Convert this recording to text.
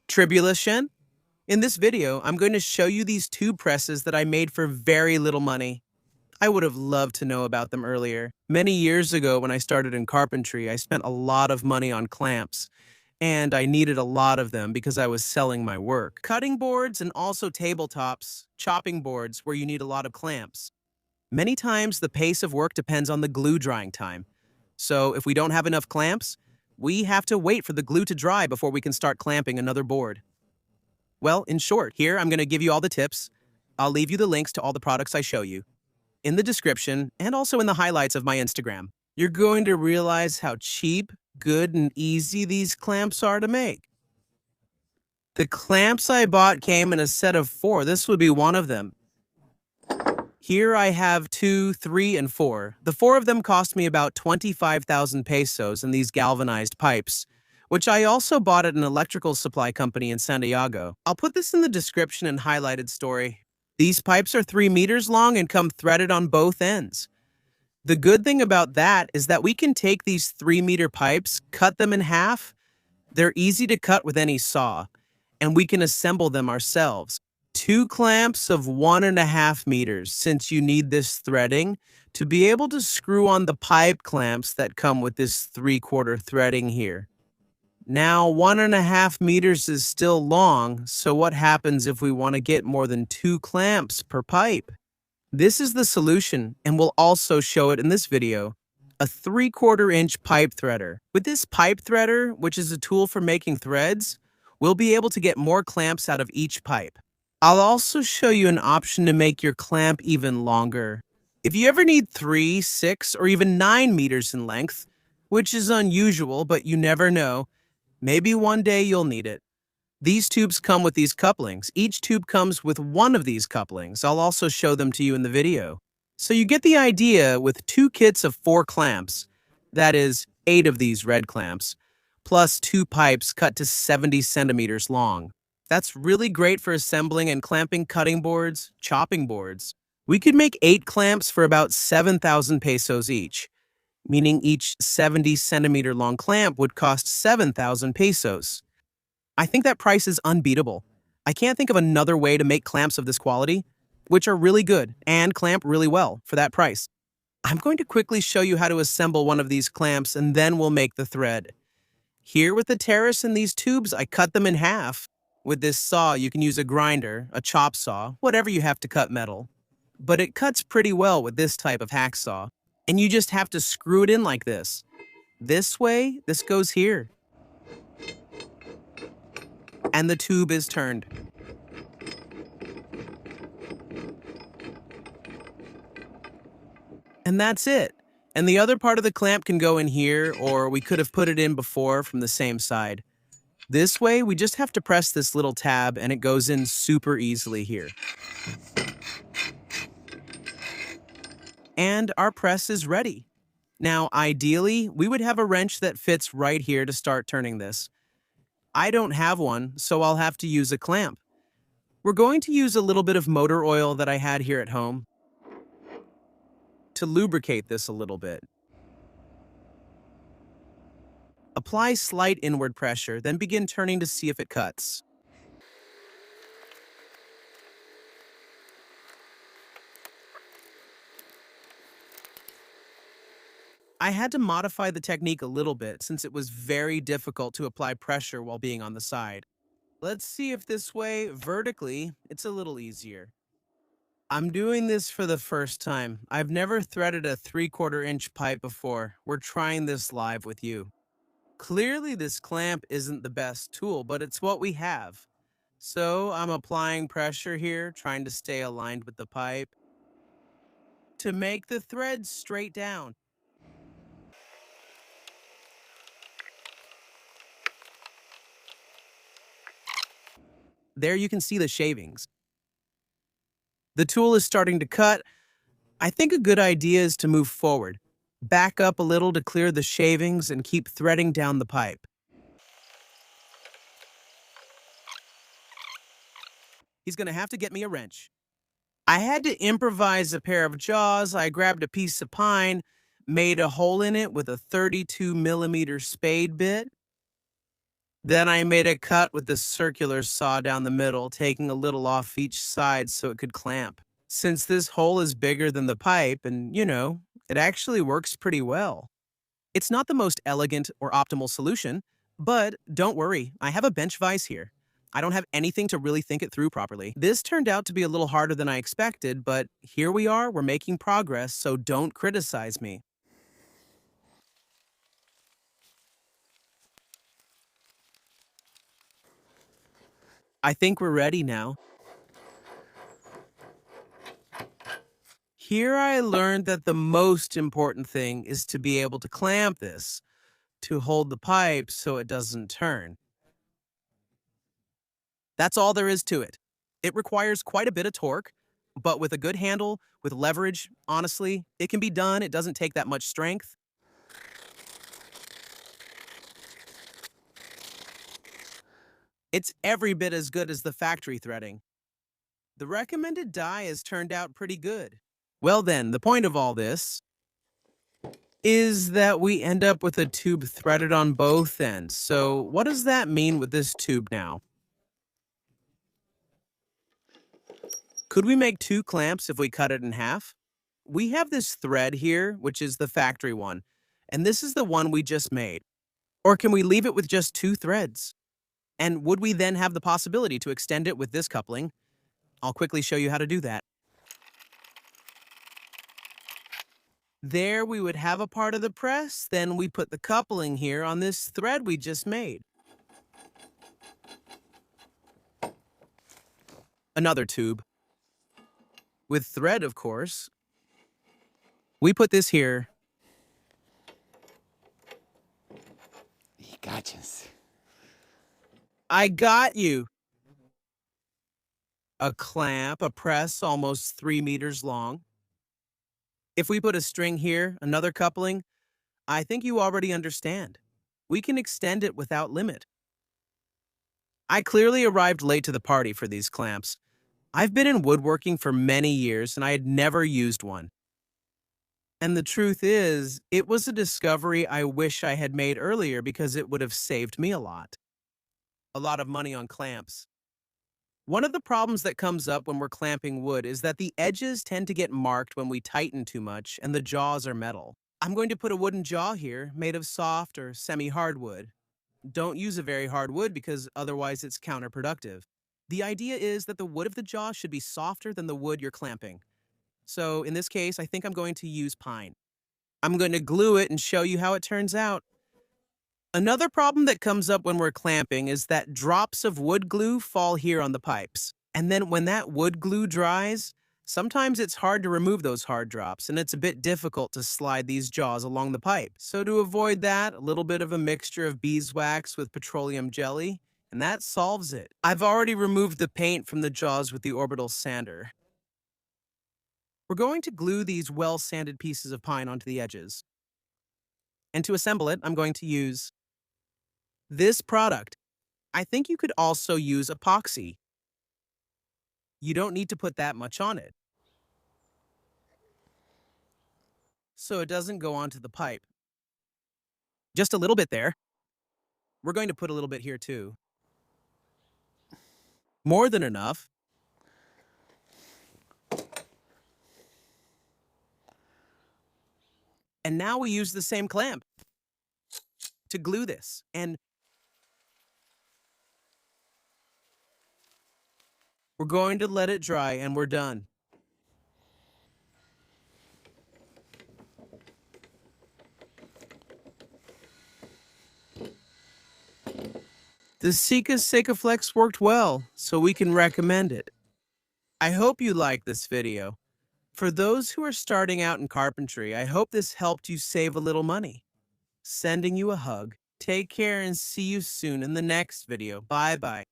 Tribulation. In this video, I'm going to show you these tube presses that I made for very little money. I would have loved to know about them earlier. Many years ago when I started in carpentry, I spent a lot of money on clamps, and I needed a lot of them because I was selling my work. Cutting boards and also tabletops, chopping boards where you need a lot of clamps. Many times the pace of work depends on the glue drying time. So if we don't have enough clamps, we have to wait for the glue to dry before we can start clamping another board. Well, in short, here I'm going to give you all the tips. I'll leave you the links to all the products I show you in the description and also in the highlights of my Instagram. You're going to realize how cheap, good, and easy these clamps are to make. The clamps I bought came in a set of 4. This would be one of them. Here I have 2, 3, and 4. The 4 of them cost me about 25,000 pesos in these galvanized pipes, which I also bought at an electrical supply company in Santiago. I'll put this in the description and highlighted story. These pipes are 3 meters long and come threaded on both ends. The good thing about that is that we can take these 3-meter pipes, cut them in half. They're easy to cut with any saw, and we can assemble them ourselves. 2 clamps of 1.5 meters, since you need this threading to be able to screw on the pipe clamps that come with this 3/4 threading here. Now, 1.5 meters is still long, so what happens if we want to get more than 2 clamps per pipe? This is the solution, and we'll also show it in this video. A 3/4 inch pipe threader. With this pipe threader, which is a tool for making threads, we'll be able to get more clamps out of each pipe. I'll also show you an option to make your clamp even longer. If you ever need 3, 6, or even 9 meters in length, which is unusual, but you never know, maybe one day you'll need it. These tubes come with these couplings. Each tube comes with one of these couplings. I'll also show them to you in the video. So you get the idea with 2 kits of 4 clamps, that is 8 of these red clamps, plus 2 pipes cut to 70 centimeters long. That's really great for assembling and clamping cutting boards, chopping boards. We could make 8 clamps for about 7,000 pesos each, meaning each 70 centimeter long clamp would cost 7,000 pesos. I think that price is unbeatable. I can't think of another way to make clamps of this quality, which are really good and clamp really well for that price. I'm going to quickly show you how to assemble one of these clamps and then we'll make the thread. Here with the terrace and these tubes, I cut them in half. With this saw, you can use a grinder, a chop saw, whatever you have to cut metal. But it cuts pretty well with this type of hacksaw. And you just have to screw it in like this. This way, this goes here. And the tube is turned. And that's it. And the other part of the clamp can go in here, or we could have put it in before from the same side. This way, we just have to press this little tab and it goes in super easily here. And our press is ready. Now, ideally, we would have a wrench that fits right here to start turning this. I don't have one, so I'll have to use a clamp. We're going to use a little bit of motor oil that I had here at home to lubricate this a little bit. Apply slight inward pressure, then begin turning to see if it cuts. I had to modify the technique a little bit since it was very difficult to apply pressure while being on the side. Let's see if this way, vertically, it's a little easier. I'm doing this for the first time. I've never threaded a 3/4 inch pipe before. We're trying this live with you. Clearly this clamp isn't the best tool, but it's what we have. So I'm applying pressure here, trying to stay aligned with the pipe to make the threads straight down. There you can see the shavings. The tool is starting to cut. I think a good idea is to move forward. Back up a little to clear the shavings and keep threading down the pipe. He's going to have to get me a wrench. I had to improvise a pair of jaws. I grabbed a piece of pine, made a hole in it with a 32mm spade bit. Then I made a cut with the circular saw down the middle, taking a little off each side so it could clamp. Since this hole is bigger than the pipe and, it actually works pretty well. It's not the most elegant or optimal solution, but don't worry, I have a bench vise here. I don't have anything to really think it through properly. This turned out to be a little harder than I expected, but here we are, we're making progress, so don't criticize me. I think we're ready now. Here I learned that the most important thing is to be able to clamp this, to hold the pipe so it doesn't turn. That's all there is to it. It requires quite a bit of torque, but with a good handle, with leverage, honestly, it can be done. It doesn't take that much strength. It's every bit as good as the factory threading. The recommended die has turned out pretty good. Well then, the point of all this is that we end up with a tube threaded on both ends. So what does that mean with this tube now? Could we make 2 clamps if we cut it in half? We have this thread here, which is the factory one, and this is the one we just made. Or can we leave it with just 2 threads? And would we then have the possibility to extend it with this coupling? I'll quickly show you how to do that. There we would have a part of the press, then we put the coupling here on this thread we just made. Another tube. With thread, of course. We put this here. He gotchas. I got you. A clamp, a press almost 3 meters long. If we put a string here, another coupling, I think you already understand. We can extend it without limit. I clearly arrived late to the party for these clamps. I've been in woodworking for many years and I had never used one. And the truth is, it was a discovery I wish I had made earlier because it would have saved me a lot. A lot of money on clamps. One of the problems that comes up when we're clamping wood is that the edges tend to get marked when we tighten too much and the jaws are metal. I'm going to put a wooden jaw here made of soft or semi-hard wood. Don't use a very hard wood because otherwise it's counterproductive. The idea is that the wood of the jaw should be softer than the wood you're clamping. So in this case, I think I'm going to use pine. I'm going to glue it and show you how it turns out. Another problem that comes up when we're clamping is that drops of wood glue fall here on the pipes. And then when that wood glue dries, sometimes it's hard to remove those hard drops, and it's a bit difficult to slide these jaws along the pipe. So to avoid that, a little bit of a mixture of beeswax with petroleum jelly, and that solves it. I've already removed the paint from the jaws with the orbital sander. We're going to glue these well-sanded pieces of pine onto the edges. And to assemble it, I'm going to use this product. I think you could also use epoxy. You don't need to put that much on it, so it doesn't go onto the pipe. Just a little bit there. We're going to put a little bit here too. More than enough. And now we use the same clamp to glue this. And we're going to let it dry and we're done. The Sika Sikaflex worked well, so we can recommend it. I hope you liked this video. For those who are starting out in carpentry, I hope this helped you save a little money. Sending you a hug. Take care and see you soon in the next video. Bye-bye.